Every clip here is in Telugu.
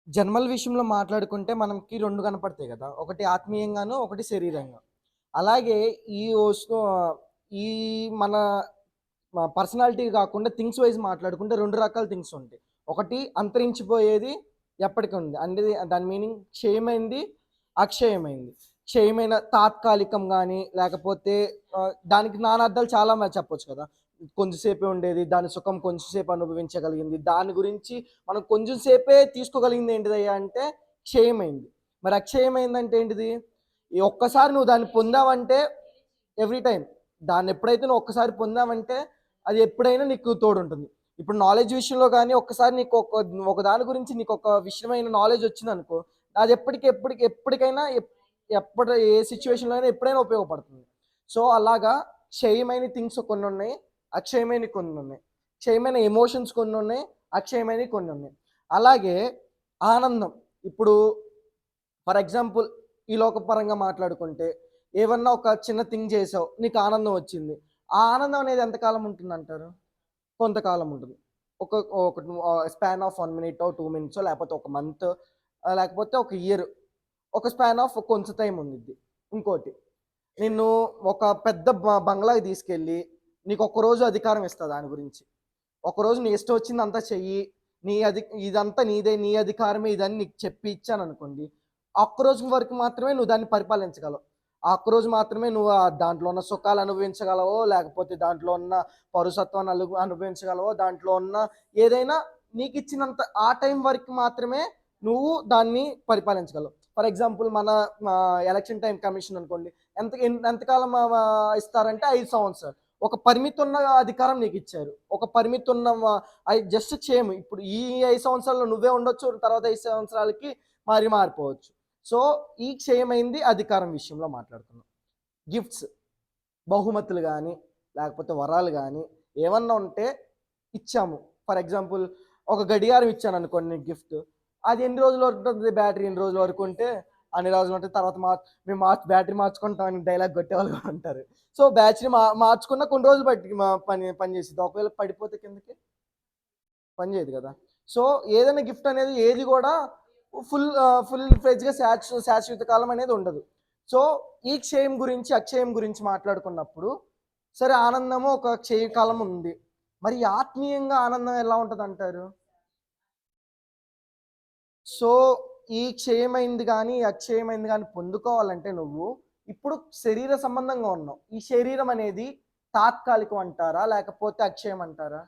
జన్మల విషయంలో మాట్లాడుకుంటే మనకి 2 కనపడతాయి గదా! ఒకటి ఆత్మీయంగాను, ఒకటి శరీరంగా. అలాగే ఈ వస్తు ఈ మన పర్సనాలిటీ గాకుండా థింగ్స్ వైస్ మాట్లాడుకుంటే 2 రకాల థింగ్స్ ఉంటాయి. ఒకటి అంతరించిపోయేది, ఎప్పటికి ఉంది. అంటే దాని మీనింగ్ క్షయమైంది, అక్షయమైంది. క్షయమైన తాత్కాలికం గాని, లేకపోతే దానికి నానార్థాలు చాలా చెప్పొచ్చు కదా! కొంచెం సేపే ఉండేది. దాని సుఖం కొంచెం సేపు అనుభవించగలిగింది. దాని గురించి మనం కొంచెం సేపే తీసుకోగలిగింది ఏంటిదయ్యా అంటే క్షయమైంది. మరి అక్షయమైందంటే ఏంటిది? ఈ ఒక్కసారి నువ్వు దాన్ని పొందావంటే ఎవ్రీ టైమ్ దాన్నెప్పుడైతే నువ్వు ఒక్కసారి పొందావంటే అది ఎప్పుడైనా నీకు తోడుంటుంది. ఇప్పుడు నాలెడ్జ్ విషయంలో గాని ఒక్కసారి నీకు ఒక దాని గురించి నీకొక విషయమైన నాలెడ్జ్ వచ్చిందనుకో, అది ఎప్పటికైనా ఏ సిట్యుయేషన్‌లో అయినా ఎప్పుడైనా ఉపయోగపడుతుంది. సో, అలాగా క్షయమైన థింగ్స్ కొన్నున్నాయి. అక్షయమైనవి కొన్నున్నాయి. క్షయమైన ఎమోషన్స్ కొన్నున్నాయి. అక్షయమైనవి కొన్నున్నాయి. అలాగే ఆనందం. ఇప్పుడు ఫర్ ఎగ్జాంపుల్ ఈ లోకపరంగా మాట్లాడుకుంటే, ఏవన్నా ఒక చిన్న థింగ్ చేసావు. నీకు ఆనందం వచ్చింది. ఆ ఆనందం అనేది ఎంతకాలం ఉంటుందంటారు? కొంతకాలం ఉంటుంది. ఒక ఒక స్పాన్ ఆఫ్ 1 మినిటో, 2 మినిట్సో లేకపోతే ఒక మంత్ లేకపోతే ఒక ఇయర్. ఒక స్పాన్ ఆఫ్ కొంచెం టైం ఉండిద్ది. ఇంకోటి నిన్ను ఒక పెద్ద బంగ్లాకి తీసుకెళ్ళి నీకొక్కరోజు అధికారం ఇస్తా దాని గురించి. ఒకరోజు నీ ఇష్టం వచ్చిందంతా చెయ్యి. ఇదంతా నీదే, నీ అధికారమే ఇదని నీకు చెప్పి ఇచ్చాననుకోండి. ఆ ఒక్కరోజు వరకు మాత్రమే నువ్వు దాన్ని పరిపాలించగలవు. ఆ ఒక్కరోజు మాత్రమే నువ్వు దాంట్లో ఉన్న సుఖాలు అనుభవించగలవో, లేకపోతే దాంట్లో ఉన్న పౌరసత్వాన్ని అనుభవించగలవో, దాంట్లో ఉన్న ఏదైనా నీకిచ్చినంత ఆ టైం వరకు మాత్రమే నువ్వు దాన్ని పరిపాలించగలవు. ఫర్ ఎగ్జాంపుల్ మన ఎలక్షన్ టైమ్ కమిషన్ అనుకోండి. ఎంతకాలం ఇస్తారంటే 5 సంవత్సరాలు. ఒక పరిమితి ఉన్న అధికారం నీకిచ్చారు. ఒక పరిమితి ఉన్న జస్ట్ క్షేమ్. ఇప్పుడు ఈ 5 సంవత్సరాల్లో నువ్వే ఉండొచ్చు. తర్వాత 5 సంవత్సరాలకి మారిపోవచ్చు. సో, ఈ క్షయమైంది అధికారం విషయంలో మాట్లాడుతున్నాం. గిఫ్ట్స్, బహుమతులు గాని, లేకపోతే వరాలు గాని ఏమన్నా ఉంటే ఇచ్చాము. ఫర్ ఎగ్జాంపుల్ ఒక గడియారం ఇచ్చాననుకోండి నీకు గిఫ్ట్. అది ఎన్ని రోజులు ఉంటుంది బ్యాటరీ ఎన్ని రోజుల వరకు ఉంటే అన్ని రోజులు ఉంటే తర్వాత మేము బ్యాటరీ మార్చుకుంటాం అని డైలాగ్ కొట్టేవాళ్ళు కూడా ఉంటారు. సో, బ్యాటరీ మార్చుకున్న కొన్ని రోజులు బట్టి పని చేసిద్ది. ఒకవేళ పడిపోతే కిందకి పని చేయదు కదా! సో, ఏదైనా గిఫ్ట్ అనేది ఏది కూడా ఫుల్ ఫ్లెడ్జ్‌గా శాశ్వత కాలం అనేది ఉండదు. సో, ఈ క్షయం గురించి, అక్షయం గురించి మాట్లాడుకున్నప్పుడు సరే ఆనందము ఒక క్షయ కాలం ఉంది. మరి ఆత్మీయంగా ఆనందం ఎలా ఉంటదంటారు? సో, ఈ క్షయమైంది గాని, అక్షయమైంది గాని పొందుకోవాలంటే నువ్వు ఇప్పుడు శరీర సంబంధంగా ఉన్నావు. ఈ శరీరం అనేది తాత్కాలికం అంటారా? లేకపోతే అక్షయం అంటారా?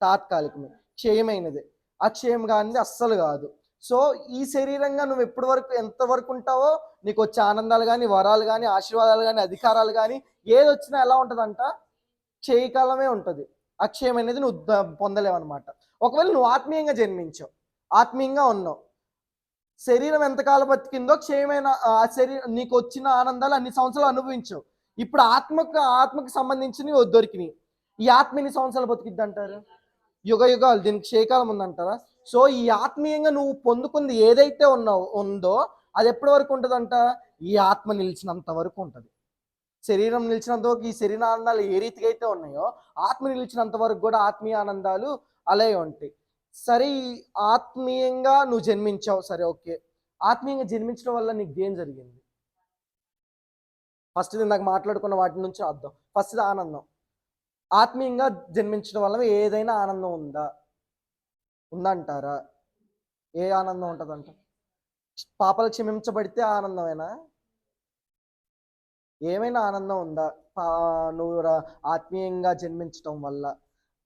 తాత్కాలికమే. క్షయమైనదే. అక్షయం గానిది అస్సలు గాదు. సో, ఈ శరీరంగా నువ్వు ఎప్పటి వరకు ఎంత వరకు ఉంటావో నీకొచ్చే ఆనందాలు గాని, వరాలు గాని, ఆశీర్వాదాలు గాని, అధికారాలు గాని ఏదొచ్చినా ఎలా ఉంటదంట? క్షయకాలమే ఉంటది. అక్షయమనేది నువ్వు పొందలేవనమాట. ఒకవేళ నువ్వు ఆత్మీయంగా జన్మించావు. ఆత్మీయంగా ఉన్నావు. శరీరం ఎంతకాలం బతికిందో క్షయమైన నీకొచ్చిన ఆనందాలు అన్ని సంవత్సరాలు అనుభవించావు. ఇప్పుడు ఆత్మకి సంబంధించినవి దొరికినియి. ఈ ఆత్మ ఎన్ని సంవత్సరాలు బతికిద్దంటారు? యుగాలు. దీనికి క్షయకాలం ఉందంటారా? సో, ఈ ఆత్మీయంగా నువ్వు పొందుకుంది ఏదైతే ఉందో అది ఎప్పటి వరకు ఉంటదంట? ఈ ఆత్మ నిలిచినంత వరకు ఉంటది. శరీరం నిలిచినంత వరకు ఈ శరీర ఆనందాలు ఏ రీతిగా అయితే ఉన్నాయో, ఆత్మ నిలిచినంత వరకు గూడా ఆత్మీయ ఆనందాలు అలాగే ఉంటాయి. సరే ఈ ఆత్మీయంగా నువ్వు జన్మించావు. సరే ఓకే. ఆత్మీయంగా జన్మించడం వల్ల నీకేం జరిగింది? ఫస్ట్‌ది ఇందాక మాట్లాడుకున్న వాటి నుంచి వద్దాం. ఫస్ట్‌ది ఆనందం. ఆత్మీయంగా జన్మించడం వల్ల ఏదైనా ఆనందం ఉందా? ఉందంటారా? ఏ ఆనందం ఉంటదంట? పాపాలు క్షమించబడితే ఆనందమేనా? ఏమైనా ఆనందం ఉందా? నువ్వు ఆత్మీయంగా జన్మించటం వల్ల.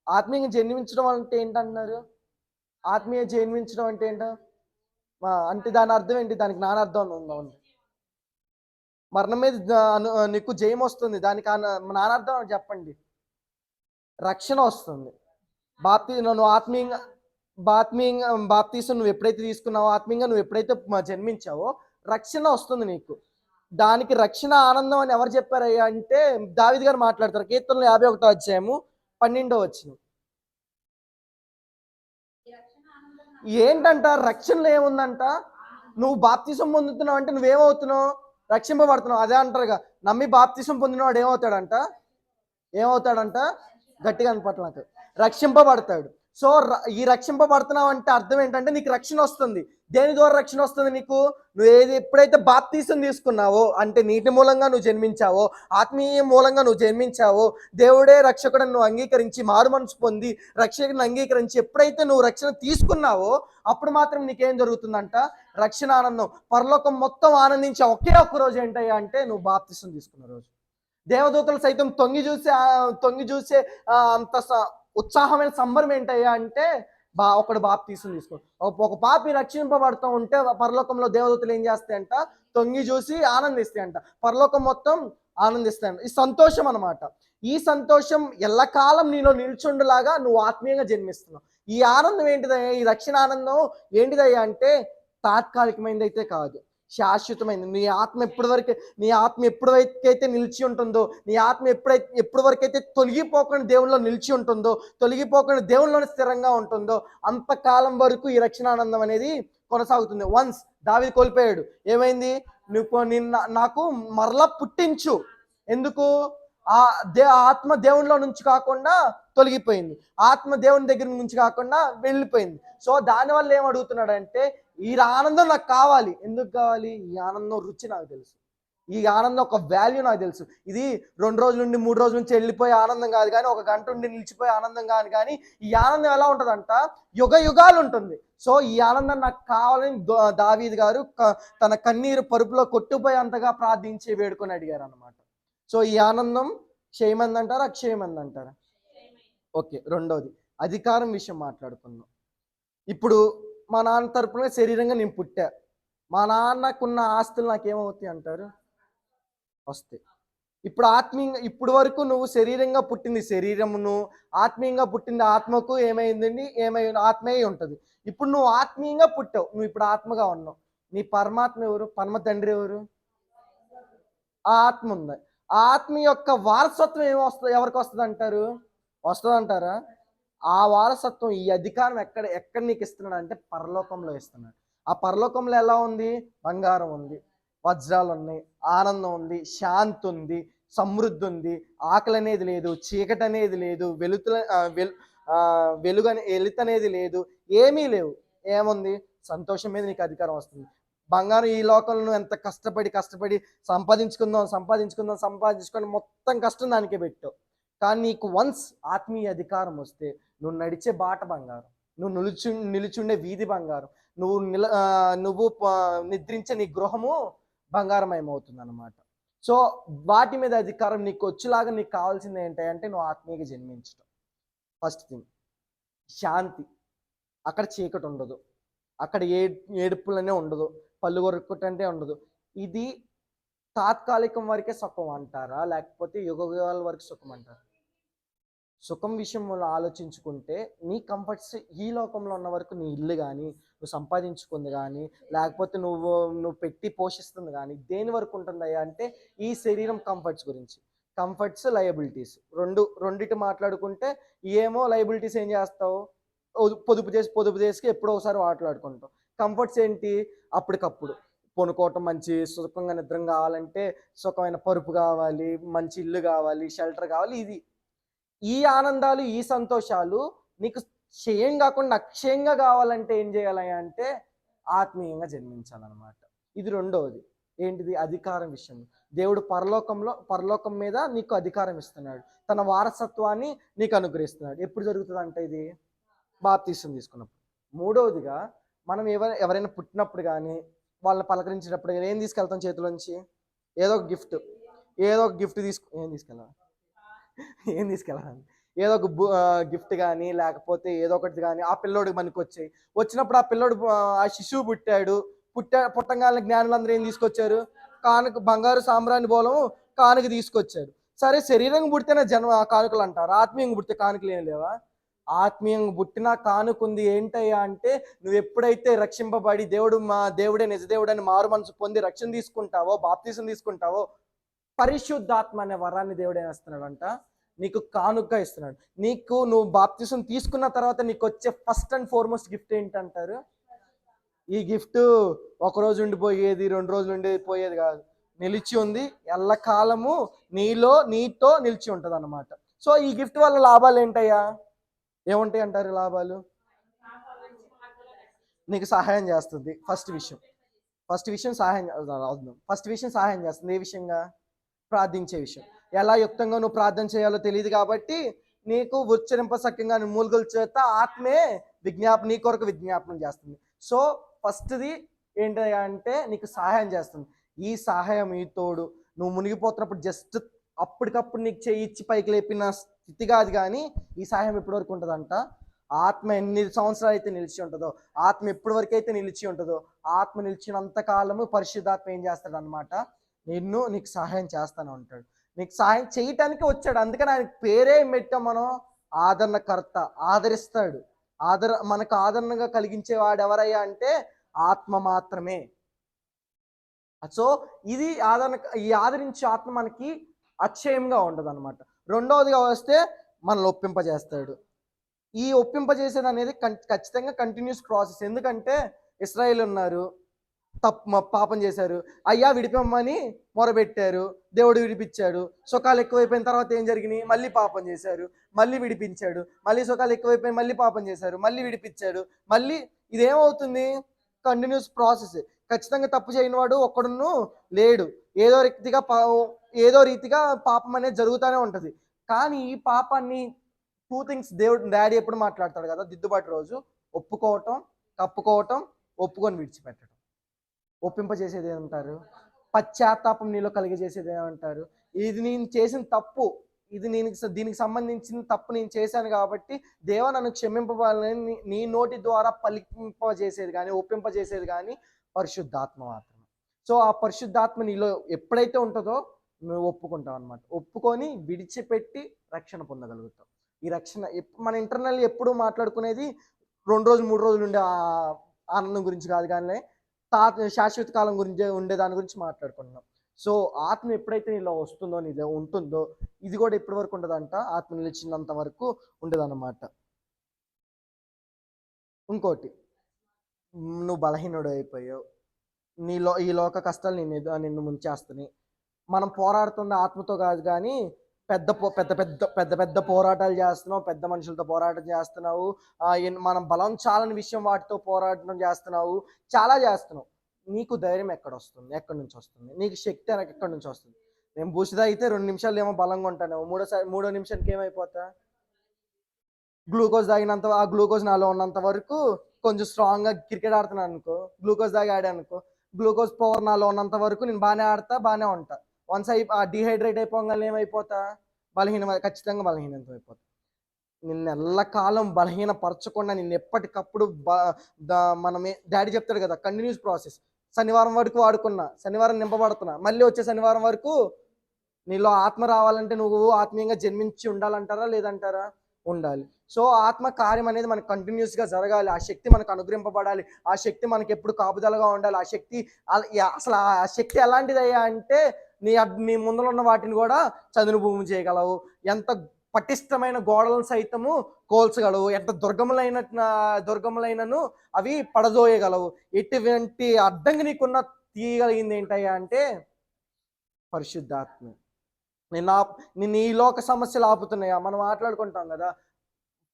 ఆత్మీయంగా జన్మించడం అంటే ఏంటన్నారు? ఆత్మీయ జన్మించడం అంటే ఏంట? అంటే దాని అర్థం ఏంటి? దానికి నానార్థం ఉందా? మరణం మీద నీకు జయమొస్తుంది. దానికి నానార్థం చెప్పండి. రక్షణ వస్తుంది. నువ్వు బాప్తీసం నువ్వు ఎప్పుడైతే తీసుకున్నావో, ఆత్మీయంగా నువ్వు ఎప్పుడైతే జన్మించావో రక్షణ వస్తుంది నీకు. దానికి రక్షణ ఆనందం అని ఎవరు చెప్పారయ్యా అంటే దావీదు గారు మాట్లాడతారు. కీర్తనలు 51 అధ్యాయము 12 వచనం. ఏంటంట రక్షణలో ఏముందంట? నువ్వు బాప్తిసం పొందుతున్నావు అంటే నువ్వేమవుతున్నావు? రక్షింపబడుతున్నావు. అదే అంటారుగా నమ్మి బాప్తిసం పొందినవాడు ఏమవుతాడంట? గట్టిగా అనపట్ల నాకు. రక్షింపబడతాడు. సో ఈ రక్షింపబడుతున్నావు అంటే అర్థం ఏంటంటే నీకు రక్షణ వస్తుంది. దేని ద్వారా రక్షణ వస్తుంది నీకు? నువ్వు ఎప్పుడైతే బాప్తీసం తీసుకున్నావో, అంటే నీటి మూలంగా నువ్వు జన్మించావో, ఆత్మీయ మూలంగా నువ్వు జన్మించావో, దేవుడే రక్షకుడని నువ్వు అంగీకరించి మారు మనసు పొంది రక్షకుని అంగీకరించి ఎప్పుడైతే నువ్వు రక్షణ తీసుకున్నావో అప్పుడు మాత్రం నీకేం జరుగుతుందంట? రక్షణ ఆనందం. పరలోకం మొత్తం ఆనందించే ఒకే ఒక్క రోజు ఏంటయ్యా అంటే నువ్వు బాప్తీసం తీసుకున్న రోజు. దేవదూతలు సైతం తొంగి చూసే అంత ఉత్సాహమైన సంబరం ఏంటయ్యా అంటే ఒకడు బాప్తీసం తీసుకో. ఒక పాపి రక్షింపబడుతూ ఉంటే పరలోకంలో దేవదూతలు ఏం చేస్తాయంట? తొంగి చూసి ఆనందిస్తాయంట. పరలోకం మొత్తం ఆనందిస్తాయంట. ఈ సంతోషం అనమాట. ఈ సంతోషం ఎల్లకాలం నీలో నిల్చుండులాగా నువ్వు ఆత్మీయంగా జన్మిస్తున్నావు. ఈ ఆనందం ఏంటిదయ్యా? ఈ రక్షణ ఆనందం ఏంటిదయ్యా అంటే తాత్కాలికమైనది అయితే కాదు, శాశ్వతమైంది. నీ ఆత్మ ఎప్పటివరకైతే నిలిచి ఉంటుందో, నీ ఆత్మ ఎప్పటి వరకైతే తొలగిపోకుండా దేవుల్లో నిలిచి ఉంటుందో, తొలగిపోకుండా దేవుల్లోనే స్థిరంగా ఉంటుందో అంతకాలం వరకు ఈ రక్షణ ఆనందం అనేది కొనసాగుతుంది. వన్స్ దావీదు కోల్పోయాడు. ఏమైంది? నాకు మరలా పుట్టించు. ఎందుకు? ఆత్మ దేవునిలో నుంచి కాకుండా తొలగిపోయింది, ఆత్మ దేవుని దగ్గర నుంచి కాకుండా వెళ్ళిపోయింది. సో దానివల్ల ఏం అడుగుతున్నాడంటే ఈ ఆనందం నాకు కావాలి. ఎందుకు కావాలి? ఈ ఆనందం రుచి నాకు తెలుసు, ఈ ఆనందం ఒక వాల్యూ నాకు తెలుసు. ఇది 2 రోజుల నుండి 3 రోజుల నుంచి వెళ్ళిపోయే ఆనందం కాదు, కానీ 1 గంట నుండి నిలిచిపోయే ఆనందం కాదు. కానీ ఈ ఆనందం ఎలా ఉంటుందంట? యుగ యుగాలు ఉంటుంది. సో ఈ ఆనందం నాకు కావాలని దావీదు గారు తన కన్నీరు పరుపులో కొట్టుపోయేంతగా ప్రార్థించి వేడుకొని అడిగారు అనమాట. సో ఈ ఆనందం క్షయమంది అంటారా, అక్షయమంది అంటారా? ఓకే. రెండోది అధికారం విషయం మాట్లాడుకుందాం. ఇప్పుడు మా నాన్న తరపున శరీరంగా నేను పుట్టా. మా నాన్నకున్న ఆస్తులు నాకేమవుతాయి అంటారు? వస్తాయి. ఇప్పుడు ఆత్మీయంగా, ఇప్పుడు వరకు నువ్వు శరీరంగా పుట్టింది శరీరమును, ఆత్మీయంగా పుట్టింది ఆత్మకు ఏమైందండి? ఆత్మయే ఉంటుంది. ఇప్పుడు నువ్వు ఆత్మీయంగా పుట్టావు, నువ్వు ఇప్పుడు ఆత్మగా ఉన్నావు. నీ పరమాత్మ ఎవరు? పరమ తండ్రి ఎవరు? ఆ ఆత్మ ఉంది. ఆ ఆత్మ యొక్క వారసత్వం ఎవరికి వస్తుంది అంటారు? వస్తుంది అంటారా? ఆ వారసత్వం, ఈ అధికారం ఎక్కడ నీకు ఇస్తున్నాడు అంటే పరలోకంలో ఇస్తున్నాడు. ఆ పరలోకంలో ఎలా ఉంది? బంగారం ఉంది, వజ్రాలు ఉన్నాయి, ఆనందం ఉంది, శాంతి ఉంది, సమృద్ధి ఉంది, ఆకలి అనేది లేదు, చీకటి అనేది లేదు, వెలుగు వెలుతు అనేది లేదు, ఏమీ లేవు. ఏముంది? సంతోషం మీద నీకు అధికారం వస్తుంది. బంగారం ఈ లోకంలో ఎంత కష్టపడి సంపాదించుకొని మొత్తం కష్టం దానికే పెట్టావు. కానీ నీకు వన్స్ ఆత్మీయ అధికారం వస్తే నువ్వు నడిచే బాట బంగారం, నువ్వు నిలుచుండే వీధి బంగారం, నువ్వు నిద్రించే నీ గృహము బంగారమయమవుతుంది అన్నమాట. సో వాటి మీద అధికారం నీకు వచ్చేలాగా నీకు కావాల్సింది ఏంటంటే నువ్వు ఆత్మీయంగా జన్మించడం. ఫస్ట్ థింగ్ శాంతి. అక్కడ చీకటి ఉండదు, అక్కడ ఏడుపులనే ఉండదు, పళ్ళు కొరుకుటంటే ఉండదు. ఇది తాత్కాలికం వరకే సుఖం అంటారా, లేకపోతే యుగాల వరకు సుఖం అంటారా? సుఖం విషయంలో ఆలోచించుకుంటే నీ కంఫర్ట్స్ ఈ లోకంలో ఉన్న వరకు, నీ ఇల్లు కానీ, నువ్వు సంపాదించుకుంది కానీ, లేకపోతే నువ్వు పెట్టి పోషిస్తుంది కానీ దేని వరకు ఉంటుందయ్యా అంటే ఈ శరీరం కంఫర్ట్స్ గురించి. కంఫర్ట్స్, లయబిలిటీస్ రెండిటి మాట్లాడుకుంటే ఏమో లయబిలిటీస్ ఏం చేస్తావు? పొదుపు చేసి ఎప్పుడో ఒకసారి మాట్లాడుకుంటావు. కంఫర్ట్స్ ఏంటి? అప్పటికప్పుడు కొనుక్కోవటం, మంచి సుఖంగా నిద్ర కావాలంటే సుఖమైన పరుపు కావాలి, మంచి ఇల్లు కావాలి, షెల్టర్ కావాలి. ఈ ఆనందాలు, ఈ సంతోషాలు నీకు క్షయం కాకుండా అక్షయంగా కావాలంటే ఏం చేయాలి అంటే ఆత్మీయంగా జన్మించాలన్నమాట. ఇది రెండవది. ఏంటిది? అధికారం విషయం. దేవుడు పరలోకం మీద నీకు అధికారం ఇస్తున్నాడు, తన వారసత్వాన్ని నీకు అనుగ్రహిస్తున్నాడు. ఎప్పుడు జరుగుతుంది అంటే ఇది బాప్తీసం తీసుకున్నప్పుడు. మూడవదిగా మనం ఎవరైనా పుట్టినప్పుడు కానీ, వాళ్ళని పలకరించేటప్పుడు ఏం తీసుకెళ్తాం చేతిలోంచి? ఏదో ఒక గిఫ్ట్ ఏం తీసుకెళ్ళాలి? ఏదో ఒక గిఫ్ట్ కానీ, లేకపోతే ఏదో ఒకటి కానీ ఆ పిల్లోడికి మనకి వచ్చినప్పుడు ఆ పిల్లోడు, ఆ శిశువు పుట్టంగానే జ్ఞానులందరూ ఏం తీసుకొచ్చారు? కానుక, బంగారు సాంబ్రాణి బోలం కానుక తీసుకొచ్చారు. సరే, శరీరంగా పుడితేనే కానుకలు అంటారు, ఆత్మీయంగా పుడితే కానుకలు ఏం లేవా? ఆత్మీయంగా పుట్టిన కానుకుంది ఏంటయ్యా అంటే నువ్వు ఎప్పుడైతే రక్షింపబడి దేవుడే నిజదేవుడని మారు మనసు పొంది రక్షణ తీసుకుంటావో, బాప్తీసం తీసుకుంటావో, పరిశుద్ధాత్మ అనే వరాన్ని దేవుడు ఏమిస్తున్నాడు అంట? నీకు కానుకగా ఇస్తున్నాడు. నువ్వు బాప్తీసం తీసుకున్న తర్వాత నీకు వచ్చే ఫస్ట్ అండ్ ఫార్మోస్ట్ గిఫ్ట్ ఏంటంటారు? ఈ గిఫ్ట్ 1 రోజు ఉండిపోయేది, 2 రోజులు ఉండిపోయేది కాదు, నిలిచి ఉంది, ఎల్లకాలము నీతో నిలిచి ఉంటుంది అన్నమాట. సో ఈ గిఫ్ట్ వల్ల లాభాలు ఏంటయ్యా? ఏముంటాయి అంటారు లాభాలు? నీకు సహాయం చేస్తుంది. ఫస్ట్ విషయం సహాయం అవును. ఫస్ట్ విషయం సహాయం చేస్తుంది. ఏ విషయంగా? ప్రార్థించే విషయం. ఎలా యుక్తంగా నువ్వు ప్రార్థన చేయాలో తెలియదు కాబట్టి నీకు ఉచ్చరింపసక్యంగా మూలుగుల చేత ఆత్మే నీ కొరకు విజ్ఞాపనం చేస్తుంది. సో ఫస్ట్ది ఏంటి అంటే నీకు సహాయం చేస్తుంది. ఈ సహాయం ఈ తోడు నువ్వు మునిగిపోతున్నప్పుడు జస్ట్ అప్పటికప్పుడు నీకు చేయిచ్చి పైకి లేపిన స్థితి కాదు, కానీ ఈ సహాయం ఎప్పటి వరకు ఉంటుందంట? ఆత్మ ఎన్ని సంవత్సరాలు అయితే నిలిచి ఉంటుందో, ఆత్మ ఎప్పటి వరకు అయితే నిలిచి ఉంటుందో, ఆత్మ నిలిచినంత కాలము పరిశుద్ధాత్మ ఏం చేస్తాడు అనమాట? నీకు సహాయం చేస్తాను ఉంటాడు. నీకు సహాయం చేయటానికి వచ్చాడు. అందుకని ఆయన పేరే పెట్టాం మనం, ఆదరణకర్త. ఆదరిస్తాడు. మనకు ఆదరణగా కలిగించేవాడు ఎవరయ్యా అంటే ఆత్మ మాత్రమే. సో ఈ ఆదరించే ఆత్మ మనకి అక్షయంగా ఉండదు అనమాట. రెండవదిగా వస్తే మనల్ని ఒప్పింపజేస్తాడు. ఈ ఒప్పింపజేసేది అనేది ఖచ్చితంగా కంటిన్యూస్ ప్రాసెస్. ఎందుకంటే ఇశ్రాయేల్ ఉన్నారు, పాపం చేశారు, అయ్యా విడిపమ్మని మొరబెట్టారు, దేవుడు విడిపించాడు. సుఖాలు ఎక్కువైపోయిన తర్వాత ఏం జరిగినాయి? మళ్ళీ పాపం చేశారు, మళ్ళీ విడిపించాడు. మళ్ళీ సుఖాలు ఎక్కువైపోయి మళ్ళీ పాపం చేశారు, మళ్ళీ విడిపించాడు. మళ్ళీ ఇదేమవుతుంది? Continuous process. ఖచ్చితంగా తప్పు చేయని వాడు ఒక్కడును లేడు. ఏదో రీతిగా పాపం అనేది జరుగుతూనే ఉంటుంది. కానీ ఈ పాపాన్ని డాడీ ఎప్పుడు మాట్లాడతాడు కదా, దిద్దుబాటు రోజు ఒప్పుకోవటం, కప్పుకోవటం, ఒప్పుకొని విడిచిపెట్టడం. ఒప్పింపజేసేది ఏమంటారు? పశ్చాత్తాపం నీలో కలిగజేసేది ఏమంటారు? ఇది నేను చేసిన తప్పు, దీనికి సంబంధించిన తప్పు నేను చేశాను కాబట్టి దేవా నన్ను క్షమింపవాలని నీ నోటి ద్వారా పలికింపజేసేది కానీ ఒప్పింపజేసేది కానీ పరిశుద్ధాత్మ మాత్రమే. సో ఆ పరిశుద్ధాత్మ నీలో ఎప్పుడైతే ఉంటుందో నువ్వు ఒప్పుకుంటావు అనమాట. ఒప్పుకొని విడిచిపెట్టి రక్షణ పొందగలుగుతావు. ఈ రక్షణ మన ఇంటర్నల్ ఎప్పుడు మాట్లాడుకునేది 2 రోజులు 3 రోజులు ఉండే ఆనందం గురించి కాదు, కానీ శాశ్వత కాలం గురించి ఉండే దాని గురించి మాట్లాడుకుంటున్నాం. సో ఆత్మ ఎప్పుడైతే నీలో వస్తుందో, నీలో ఉంటుందో, ఇది కూడా ఎప్పటి వరకు ఉండదంట? ఆత్మ నిలిచినంత వరకు ఉండదన్నమాట. ఇంకోటి, నువ్వు బలహీనుడు అయిపోయావు, ఈ లోక కష్టాలు నిన్ను ముంచేస్తున్నాయి. మనం పోరాడుతున్న ఆత్మతో కాదు, కానీ పెద్ద పెద్ద పెద్ద పెద్ద పోరాటాలు చేస్తున్నావు, పెద్ద మనుషులతో పోరాటం చేస్తున్నావు, మనం బలం చాలని విషయం వాటితో పోరాటం చేస్తున్నావు, చాలా చేస్తున్నావు. నీకు ధైర్యం ఎక్కడి నుంచి వస్తుంది? నీకు శక్తి ఎక్కడి నుంచి వస్తుంది? నేను బూసిదా అయితే 2 నిమిషాలు ఏమో బలంగా ఉంటాను, మూడో నిమిషానికి ఏమైపోతా? గ్లూకోజ్ తాగినంత, ఆ గ్లూకోజ్ నాలో ఉన్నంత వరకు కొంచెం స్ట్రాంగ్గా క్రికెట్ ఆడుతున్నాను అనుకో, గ్లూకోజ్ తాగి ఆడాను అనుకో, గ్లూకోజ్ పవర్ నాలో ఉన్నంత వరకు నేను బాగానే ఆడతా, బాగానే ఉంటా. వన్స్ డిహైడ్రేట్ అయిపోగానే ఏమైపోతా? ఖచ్చితంగా బలహీనత అయిపోతా. నిన్ను ఎల్లకాలం బలహీనపరచకుండా నిన్ను ఎప్పటికప్పుడు మనమే డాడీ చెప్తాడు కదా, కంటిన్యూస్ ప్రాసెస్. శనివారం వరకు వాడుకున్నా, శనివారం నింపబడుతున్నా, మళ్ళీ వచ్చే శనివారం వరకు నీలో ఆత్మ రావాలంటే నువ్వు ఆత్మీయంగా జన్మించి ఉండాలంటారా లేదంటారా? ఉండాలి. సో ఆత్మ కార్యం అనేది మనకు కంటిన్యూస్గా జరగాలి. ఆ శక్తి మనకు అనుగ్రహింపబడాలి. ఆ శక్తి మనకి ఎప్పుడు కాపుదలగా ఉండాలి. ఆ శక్తి అసలు ఆ శక్తి ఎలాంటిదయ్యా అంటే నీ ముందర ఉన్న వాటిని కూడా చదును భూమి చేయగలవు. ఎంత పటిష్టమైన గోడలను సైతము కోల్చగలవు. ఎంత దుర్గములైనను అవి పడదోయగలవు. ఎటువంటి అడ్డంగా నీకున్న తీయగలిగింది ఏంటయ్యా అంటే పరిశుద్ధాత్మ. నిన్ను ఈ లోక సమస్యలు ఆపుతున్నాయా? మనం మాట్లాడుకుంటాం కదా,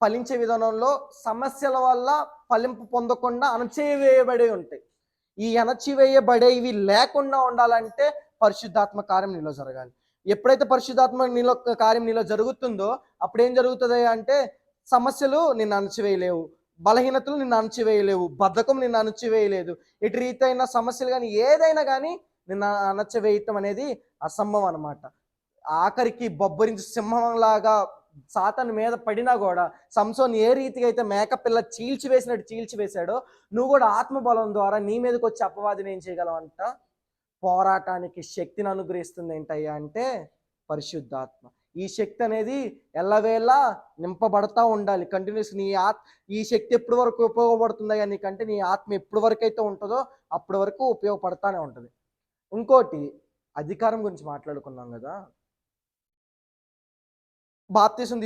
ఫలించే విధానంలో సమస్యల వల్ల ఫలింపు పొందకుండా అణచివేయబడి ఉంటాయి. ఈ అణచివేయబడేవి లేకుండా ఉండాలంటే పరిశుద్ధాత్మ కార్యం నీలో జరగాలి. ఎప్పుడైతే పరిశుద్ధాత్మ కార్యం నీలో జరుగుతుందో అప్పుడు ఏం జరుగుతుంది అంటే సమస్యలు నిన్ను అణచివేయలేవు, బలహీనతలు నిన్ను అణచివేయలేవు, బద్ధకం నిన్ను అణచివేయలేదు. ఎటు రీతి అయిన సమస్యలు కానీ ఏదైనా కానీ నిన్ను అణచివేయటం అనేది అసంభవం అనమాట. ఆఖరికి బొబ్బరించి సింహంలాగా సాతాను మీద పడినా కూడా సంసోన్ ఏ రీతిగా అయితే మేకపిల్ల చీల్చివేశాడో నువ్వు కూడా ఆత్మబలం ద్వారా నీ మీదకి వచ్చే అపవాదిని ఏం చేయగలవంట? పోరాటానికి శక్తిని అనుగ్రహిస్తుంది ఏంటయ్యా అంటే పరిశుద్ధాత్మ. ఈ శక్తి అనేది ఎల్లవేళ నింపబడతా ఉండాలి కంటిన్యూస్. ఈ శక్తి ఎప్పటి వరకు ఉపయోగపడుతుందయ్యా నీకంటే నీ ఆత్మ ఎప్పటి వరకు అయితే ఉంటుందో అప్పటి వరకు ఉపయోగపడతానే ఉంటుంది. ఇంకోటి, అధికారం గురించి మాట్లాడుకున్నాం కదా. బాప్తీసం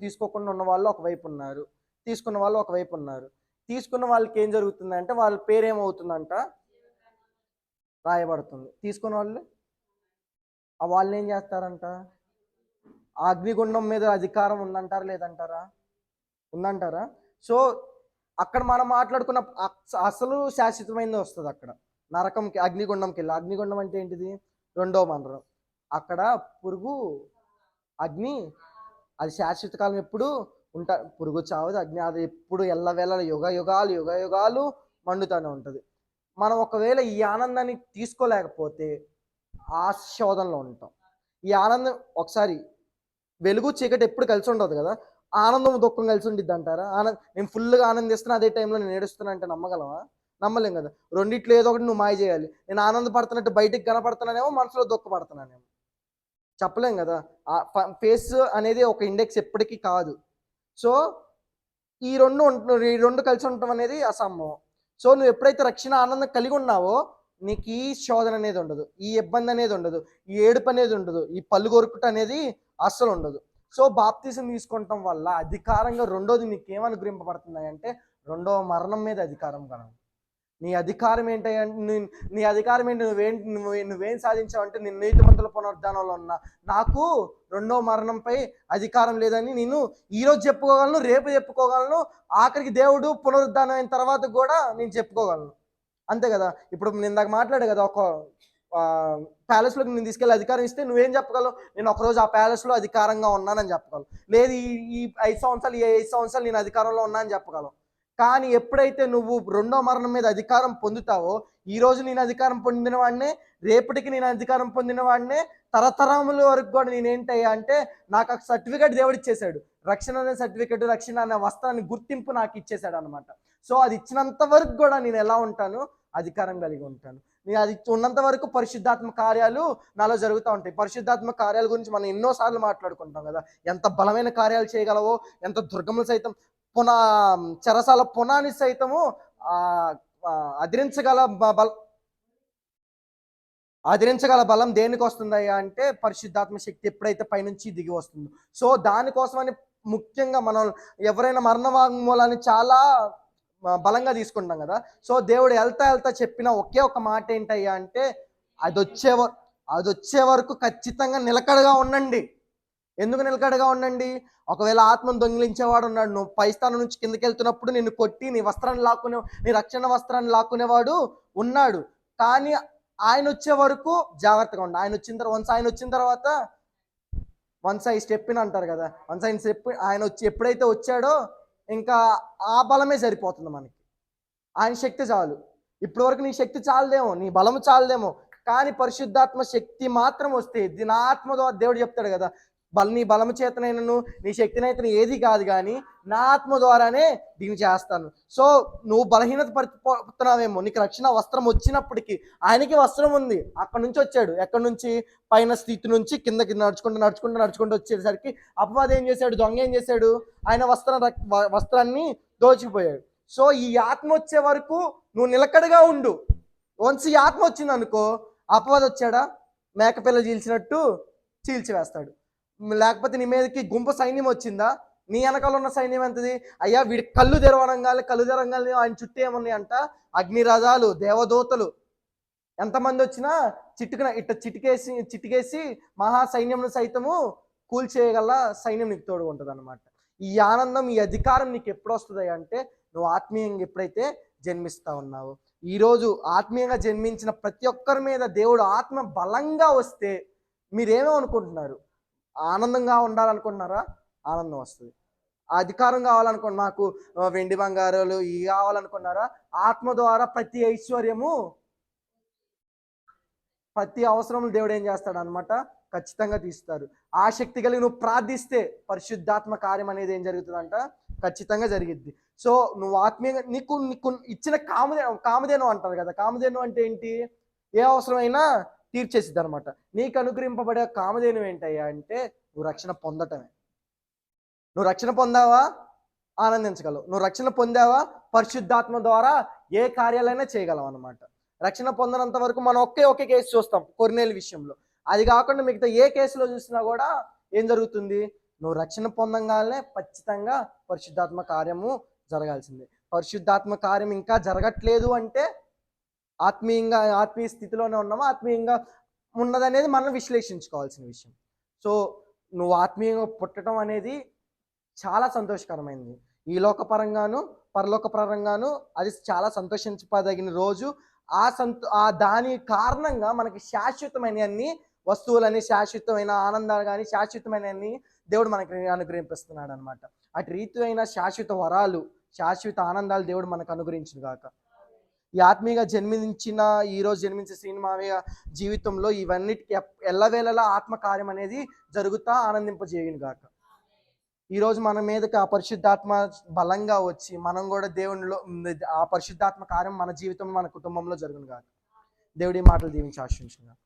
తీసుకోకుండా ఉన్న వాళ్ళు ఒకవైపు ఉన్నారు, తీసుకున్న వాళ్ళు ఒకవైపు ఉన్నారు. తీసుకున్న వాళ్ళకి ఏం జరుగుతుందంటే వాళ్ళ పేరేమవుతుందంట? రాయబడుతుంది. తీసుకున్న వాళ్ళు ఏం చేస్తారంట? అగ్నిగుండం మీద అధికారం ఉందంటారా లేదంటారా? ఉందంటారా? సో, అక్కడ మనం మాట్లాడుకున్న అసలు శాశ్వతమైనది వస్తది అక్కడ. నరకంకి, అగ్నిగుండంకెళ్ళి. అగ్నిగుండం అంటే ఏంటిది? రెండో మరణం. అక్కడ పురుగు, అగ్ని అది శాశ్వత కాలం ఎప్పుడు పురుగు చావదు, అగ్ని అది ఎప్పుడు ఎల్లవేళలా యుగాలు మండుతానే ఉంటది. మనం ఒకవేళ ఈ ఆనందాన్ని తీసుకోలేకపోతే ఆ శోధనలో ఉంటాం. ఈ ఆనందం ఒకసారి వెలుగు, చీకటి ఎప్పుడు కలిసి ఉండదు కదా! ఆనందం, దుఃఖం కలిసి ఉండిద్దంటారా? నేను ఫుల్‌గా ఆనందిస్తున్నా, అదే టైంలో నేను ఏడుస్తున్నా అంటే నమ్మగలమా? నమ్మలేం కదా! రెండిట్లో ఏదో ఒకటి నువ్వు మాయ చేయాలి. నేను ఆనందపడుతున్నట్టు బయటికి కనపడుతున్నానేమో, మనసులో దుఃఖపడుతున్నానేమో. చెప్పలేం కదా! ఫేస్ అనేది ఒక ఇండెక్స్ ఎప్పటికీ కాదు. సో, ఈ 2 కలిసి ఉండటం అనేది అసంభవం. సో, నువ్వు ఎప్పుడైతే రక్షణ ఆనందం కలిగి ఉన్నావో, నీకు ఈ శోధన అనేది ఉండదు. ఈ ఇబ్బంది అనేది ఉండదు. ఈ ఏడుపు అనేది ఉండదు. ఈ పళ్ళు కొరుకుట అనేది అస్సలు ఉండదు. సో, బాప్తిసం తీసుకుంటం వల్ల అధికారంగా రెండోది నీకేం అనుగ్రహింపబడుతున్నాయంటే, రెండవ మరణం మీద అధికారం కలదు. నీ అధికారం ఏంటయ్యా? నీ అధికారం ఏంటి? నువ్వేం సాధించావంటే, నేను నీతిమంతుల పునరుద్ధానంలో ఉన్నా. నాకు రెండో మరణంపై అధికారం లేదని నేను ఈరోజు చెప్పుకోగలను, రేపు చెప్పుకోగలను, ఆఖరికి దేవుడు పునరుద్ధానం అయిన తర్వాత కూడా నేను చెప్పుకోగలను. అంతే కదా! ఇప్పుడు నేను ఇందాక మాట్లాడా కదా! ఒక ప్యాలెస్‌లోకి నేను తీసుకెళ్ళి అధికారం ఇస్తే నువ్వేం చెప్పగలవు? నేను ఒకరోజు ఆ ప్యాలెస్‌లో అధికారంగా ఉన్నానని చెప్పగలను. లేదు ఈ 5 సంవత్సరాలు, ఈ 5 సంవత్సరాలు నేను అధికారంలో ఉన్నా అని చెప్పగలను. కానీ ఎప్పుడైతే నువ్వు రెండో మరణం మీద అధికారం పొందుతావో, ఈరోజు నేను అధికారం పొందిన వాడినే, రేపటికి నేను అధికారం పొందిన వాడినే, తరతరముల వరకు కూడా నేనేంటయ్యా అంటే, నాకు ఆ సర్టిఫికేట్ దేవుడిచ్చేసాడు. రక్షణ అనే సర్టిఫికేట్, రక్షణ అనే వస్త్రాన్ని గుర్తింపు నాకు ఇచ్చేసాడనమాట. సో, అది ఇచ్చినంత వరకు కూడా నేను ఎలా ఉంటాను? అధికారం కలిగి ఉంటాను. నేను అది ఉన్నంత వరకు పరిశుద్ధాత్మ కార్యాలు నాలో జరుగుతూ ఉంటాయి. పరిశుద్ధాత్మ కార్యాల గురించి మనం ఎన్నో సార్లు మాట్లాడుకుంటాం కదా! ఎంత బలమైన కార్యాలు చేయగలవో, ఎంత దుర్గములు సైతం పునా చెరసాల పునాన్ని సైతము ఆహ్, ఆహ్, అదిరించగల బ బల్ అదిరించగల బలం దేనికొస్తుందయ్యా అంటే, పరిశుద్ధాత్మ శక్తి ఎప్పుడైతే పైనుంచి దిగి వస్తుందో. సో, దానికోసమని ముఖ్యంగా మనం ఎవరైనా మరణ వాంగ్మూలాన్ని చాలా బలంగా తీసుకుంటాం గదా! సో, దేవుడు ఎళ్తా చెప్పిన ఒకే ఒక మాట ఏంటయ్యా అంటే, అదొచ్చే వ అదొచ్చే వరకు ఖచ్చితంగా నిలకడగా ఉండండి. ఎందుకు నిలకడగా ఉండండి? ఒకవేళ ఆత్మను దొంగిలించేవాడున్నాడు. నువ్వు పై స్థానం నుంచి కిందకెళ్తున్నప్పుడు నిన్ను కొట్టి నీ రక్షణ వస్త్రాన్ని లాక్కునేవాడు ఉన్నాడు. కానీ ఆయనొచ్చే వరకు జాగ్రత్తగా ఉండు. ఆయనొచ్చిన తర్వాత వన్స్ ఐ స్టెప్ ఇన్ అంటారు గదా! ఆయనొచ్చి ఎప్పుడైతే వచ్చాడో ఇంకా ఆ బలమే సరిపోతుంది మనకి. ఆయన శక్తి చాలు. ఇప్పటి వరకు నీ శక్తి చాలదేమో, నీ బలము చాలదేమో. కానీ పరిశుద్ధాత్మ శక్తి మాత్రం వస్తే, నా ఆత్మ ద్వారా దేవుడు చెప్తాడు కదా! నీ బలము చేతనైనను, నీ శక్తినైతే ఏది కాదు కానీ, నా ఆత్మ ద్వారానే దీన్ని చేస్తాను. సో, నువ్వు బలహీనత పడుతున్నావేమో, నీకు రక్షణ వస్త్రం వచ్చినప్పటికీ, ఆయనకి వస్త్రం ఉంది. అక్కడి నుంచి వచ్చాడు. ఎక్కడి నుంచి? పైన స్థితి నుంచి కిందకి నడుచుకుంటూ వచ్చేసరికి అపవాది ఏం చేశాడు? దొంగ ఏం చేశాడు? ఆయన వస్త్రాన్ని దోచుకుపోయాడు. సో, ఈ ఆత్మ వచ్చే వరకు నువ్వు నిలకడగా ఉండు. వన్స్ ఈ ఆత్మ వచ్చిందనుకో, అపవాది వచ్చాడా? మేకపిల్ల చీల్చినట్టు చీల్చివేస్తాడు. లేకపోతే నీ మీదకి గుంపు సైన్యం వచ్చిందా? నీ వెనకాల ఉన్న సైన్యం ఎంతది? అయ్యా వీడి కళ్ళు తెరవనంగానే ఆయన చుట్టూ ఏమున్నాయి అంట? అగ్నిరథాలు, దేవదూతలు. ఎంతమంది వచ్చినా చిటికేసి మహా సైన్యం సైతము కూల్చేయగల సైన్యం నీకు తోడు ఉంటుంది అనమాట. ఈ ఆనందం, ఈ అధికారం నీకు ఎప్పుడు వస్తుంది అంటే, నువ్వు ఆత్మీయంగా ఎప్పుడైతే జన్మిస్తా ఉన్నావు. ఈరోజు ఆత్మీయంగా జన్మించిన ప్రతి ఒక్కరి మీద దేవుడు ఆత్మ బలంగా వస్తే మీరేమనుకుంటున్నారు? ఆనందంగా ఉండాలనుకుంటున్నారా? ఆనందం వస్తుంది. అధికారం కావాలనుకోండి, నాకు వెండి బంగారాలు ఇవి కావాలనుకున్నారా? ఆత్మ ద్వారా ప్రతి ఐశ్వర్యము, ప్రతి అవసరం దేవుడు ఏం చేస్తాడనమాట? ఖచ్చితంగా తీస్తారు. ఆ శక్తి కలిగి నువ్వు ప్రార్థిస్తే పరిశుద్ధాత్మ కార్యం అనేది ఏం జరుగుతుందంట? ఖచ్చితంగా జరిగిద్ది. సో, నువ్వు ఆత్మీయంగా నీకు నీకు ఇచ్చిన కామధేను అంటారు కదా! కామధేను అంటే ఏంటి? ఏ అవసరమైనా తీర్చేసిద్ది అనమాట. నీకు అనుగ్రహింపబడే కామధేను ఏంటయ్యా అంటే, నువ్వు రక్షణ పొందటమే. నువ్వు రక్షణ పొందావా? ఆనందించగలవు. నువ్వు రక్షణ పొందావా? పరిశుద్ధాత్మ ద్వారా ఏ కార్యాలైనా చేయగలవు అనమాట. రక్షణ పొందనంత వరకు మనం ఒకే కేసు చూస్తాం కొర్నేలి విషయంలో. అది కాకుండా మిగతా ఏ కేసులో చూసినా కూడా ఏం జరుగుతుంది? నువ్వు రక్షణ పొందంగానే ఖచ్చితంగా పరిశుద్ధాత్మ కార్యము జరగాల్సిందే. పరిశుద్ధాత్మ కార్యం ఇంకా జరగట్లేదు అంటే ఆత్మీయ స్థితిలోనే ఉన్నామా, ఆత్మీయంగా ఉన్నదనేది మనం విశ్లేషించుకోవాల్సిన విషయం. సో, నువ్వు ఆత్మీయంగా పుట్టడం అనేది చాలా సంతోషకరమైనది. ఈ లోక పరంగాను, పరలోక పరంగాను అది చాలా సంతోషించదగిన రోజు. దాని కారణంగా మనకి శాశ్వతమైనయన్ని వస్తువులని, శాశ్వతమైన ఆనందాలు గాని, శాశ్వతమైనయన్ని దేవుడు మనకి అనుగ్రహింపిస్తున్నాడనమాట. అటు రీతివైన శాశ్వత వరాలు, శాశ్వత ఆనందాలు దేవుడు మనకు అనుగ్రహించును గాక. ఈ ఆత్మీయంగా జన్మించిన ఈరోజు జన్మించే శ్రీను మావయ్య జీవితంలో ఇవన్నిటికి ఎల్లవేళలా ఆత్మకార్యం అనేది జరుగుతా ఆనందింపజేయును గాక. ఈరోజు మన మీదకి ఆ పరిశుద్ధాత్మ బలంగా వచ్చి మనం కూడా దేవునిలో ఆ పరిశుద్ధాత్మ కార్యం మన జీవితంలో, మన కుటుంబంలో జరుగును గాక. దేవుడి మాటలు దీవించి ఆశీర్వదించును గాక.